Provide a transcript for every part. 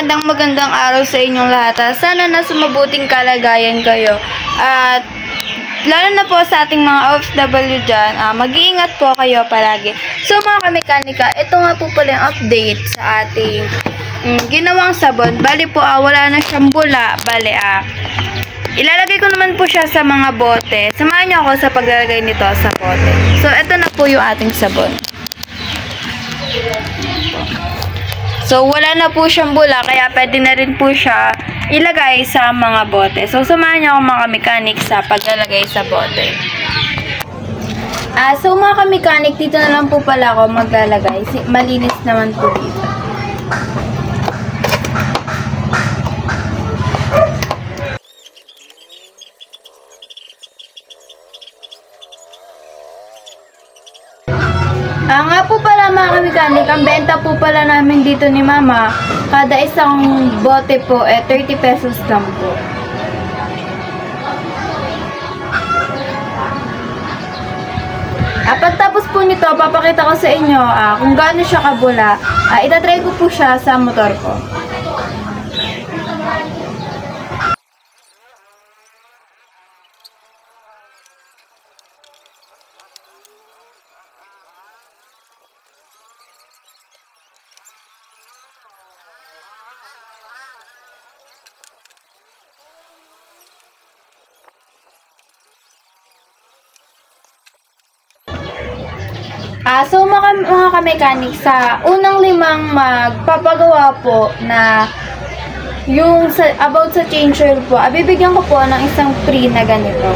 magandang araw sa inyong lahat. Sana nasa mabuting kalagayan kayo. At lalo na po sa ating mga OFW dyan, mag-iingat po kayo palagi. So mga kamekanika, ito nga po pala yung update sa ating ginawang sabon. Bali po, wala na siyang bula. Bali, ilalagay ko naman po siya sa mga bote. Samahan niyo ako sa paglalagay nito sa bote. So ito na po yung ating sabon. So, wala na po siyang bula, kaya pwede na rin po siya ilagay sa mga bote. So, samahan niyo ako mga kamekanik sa paglalagay sa bote. So, mga kamekanik, dito na lang po pala ako maglalagay. Malinis naman po dito. Nga po pala mga kamekanik, ang benta po pala namin dito ni Mama, kada isang bote po 30 pesos lang po. Pagtapos po nito, papakita ko sa inyo kung gaano siya kabula. Itatry ko po siya sa motor ko. So mga kamekanik, sa unang 5 magpapagawa po na yung about sa change oil po, bibigyan ko po ng isang free na ganito.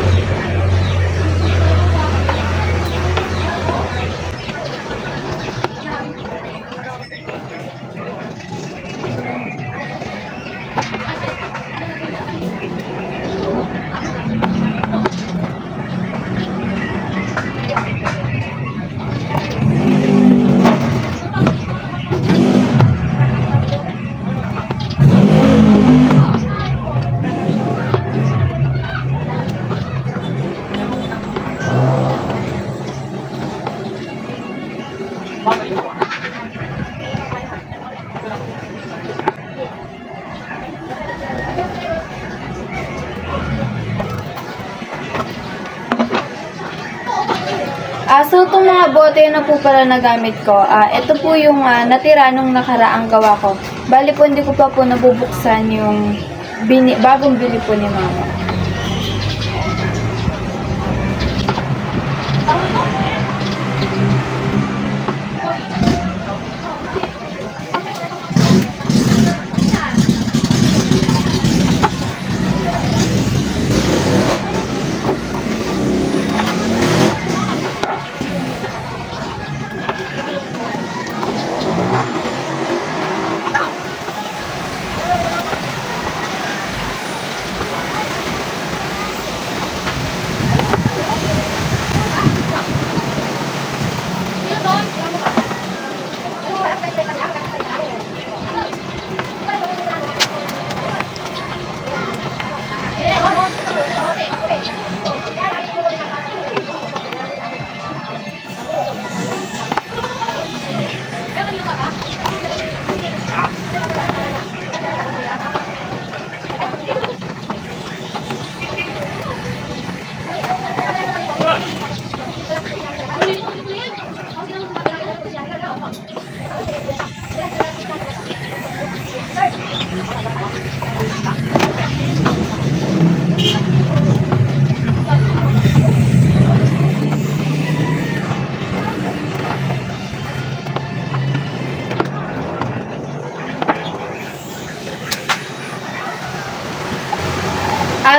So, itong mga bote na po pala nagamit ko, ito po yung natira nung nakaraang gawa ko. Bali po, hindi ko pa po nabubuksan yung bagong bili po ni Mama.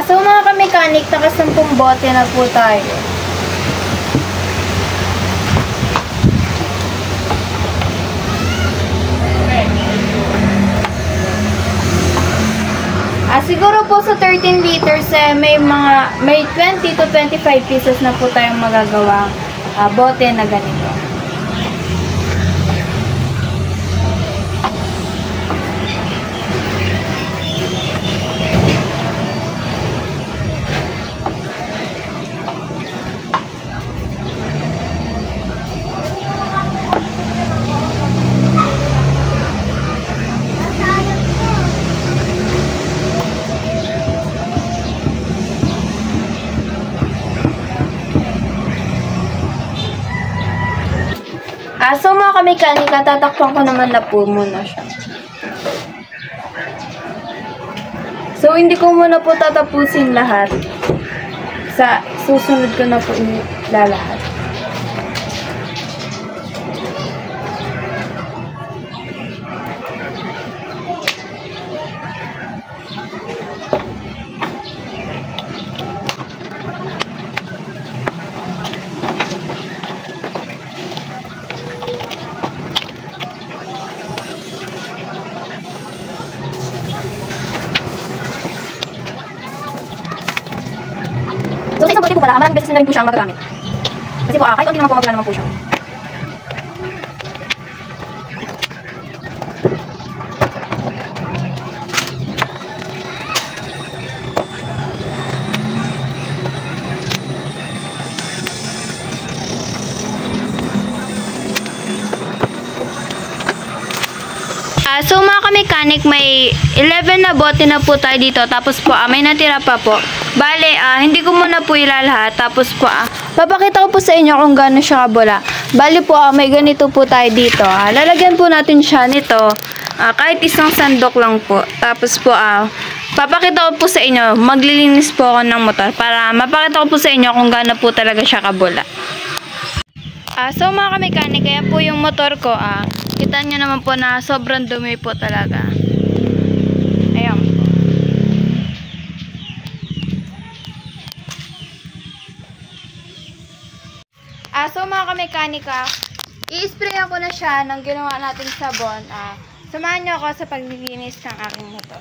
So mga kamekanik, naka-10 bote na po tayo. Siguro po sa 13 liters may 20 to 25 pieces na po tayong magagawang bote na ganito. So mga kamekanika, tatakpan ko naman na po muna siya. So hindi ko muna po tatapusin lahat. Sa susunod ko na po ilalahat. So, sa isang bote po pala, maraming beses na rin po siyang magagamit. Kasi po, kahit hindi naman po magana naman po siya. So mga kamekanik, may 11 na bote na po tayo dito. Tapos po, may natira pa po. Bale, hindi ko muna po ilalahat. Tapos po, papakita ko po sa inyo kung gaano siya kabula. Bale po, may ganito po tayo dito. Lalagyan po natin siya nito. Kahit isang sandok lang po. Tapos po, papakita ko po sa inyo. Maglilinis po ako ng motor. Para mapakita ko po sa inyo kung gaano po talaga siya kabula. So mga kamekanik, kaya po yung motor ko, kita nyo naman po na sobrang dumi po talaga. Ayan po. So mga kamekanika, i-sprayan ko na siya ng ginawa nating sabon. Samahan nyo ako sa paglilinis ng aking motor.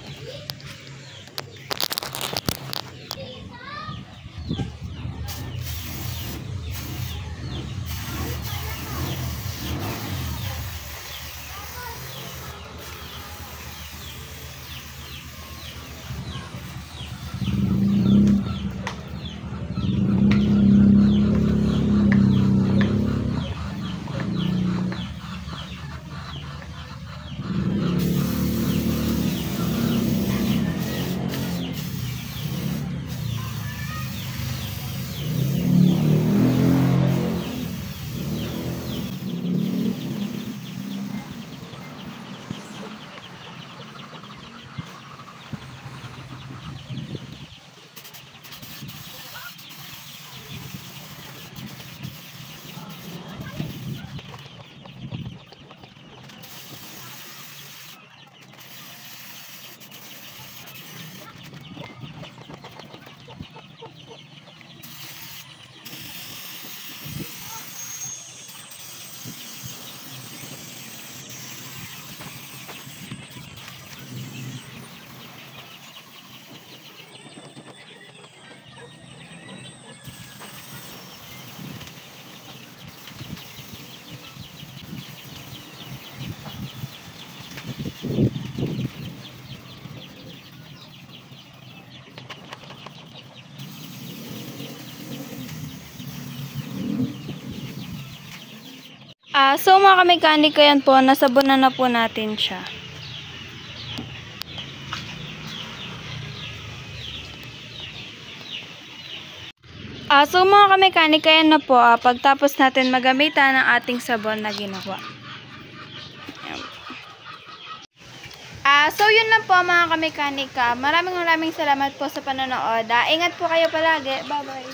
So mga kamekanika, yan po, nasabunan na po natin siya. So mga kamekanika, yan na po, pagtapos natin magamitan ng ating sabon na ginawa. So yun lang po mga kamekanika. Maraming salamat po sa panonood. Ingat po kayo palagi. Bye bye.